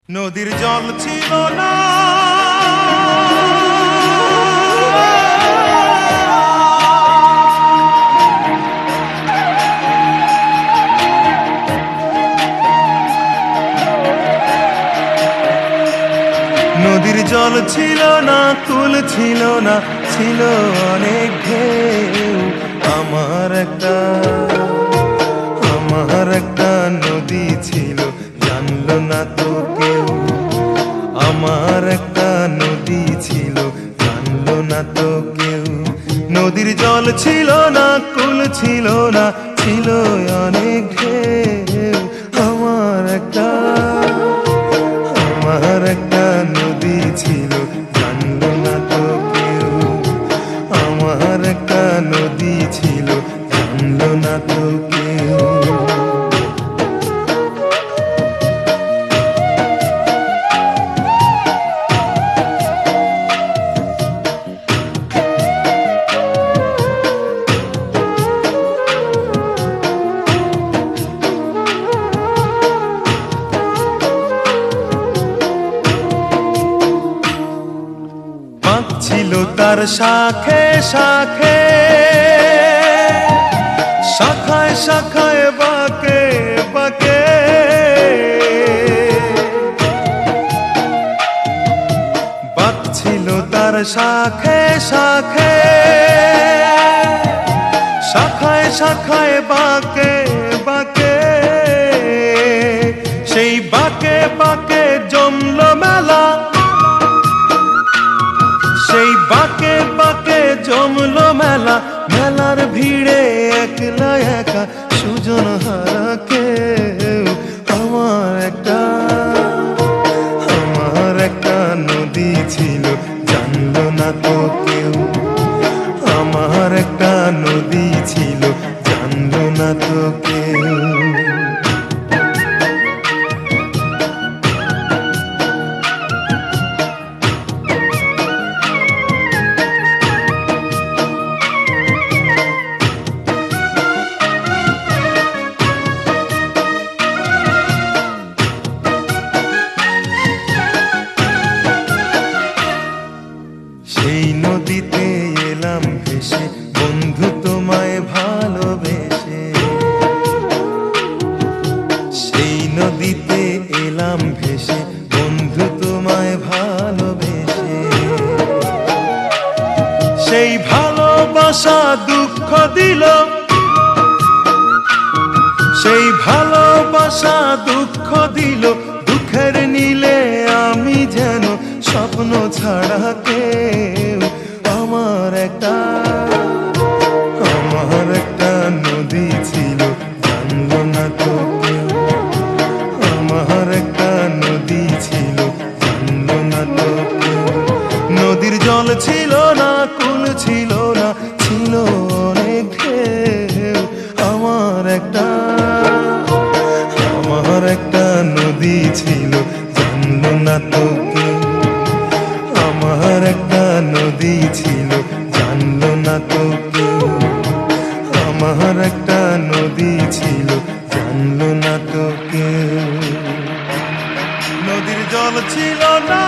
নদীর জল ছিল না, নদীর জল ছিল না, কুল ছিল না, ছিল অনেক ঢেউ। আমার একটা নদী ছিল, জানলো না তো কেউ। আমার একটা নদী ছিল, জানলো না তো কেউ। নদীর জল ছিল না, কুল ছিল না, ছিল অনেক ঢেউ। আমার একটা নদী ছিল, জানলো না তো কেউ। আমার একটা নদী ছিল, জানলো না তো কেউ। ছিল তার শাখে শাখে, শাখায় শাখায় বাঁকে বাঁকে। বাঁক ছিল তার শাখে শাখে, শাখায় শাখায় বাঁকে বাঁকে। সেই বাঁকে বাঁকে জমলো মেলা, সেই বাঁকে বাঁকে জমলো মেলা। মেলার ভিড়ে একলা একা সুজন হারা কেউ। আমার একটা নদী ছিল, জানলো না তো কেউ। আমার একটা নদী ছিল, জানলো না তো কেউ। সেই নদীতে এলাম ভেসে, বন্ধু তোমায় ভালোবেসে। সেই নদীতে এলাম ভেসে, বন্ধু তোমায় ভালোবেসে। সেই ভালোবাসা দুঃখ দিল, সেই ভালোবাসা দুঃখ দিল। দুঃখের নীলে আমি যেন স্বপ্ন ছাড়া কেউ। আমার একটা নদী ছিল, জানলো না তো কেউ। আমার একটা নদী ছিল, জানলো না তো কেউ। নদীর জল ছিল না, কুল ছিল না, ছিল অনেক ঢেউ। আমার একটা নদী ছিল, জানলো না তো কেউ। আমার একটা নদী ছিল, জানলো না তো কেউ। আমার একটা নদী ছিল, জানলো না তো কেউ। নদীর জল ছিল না।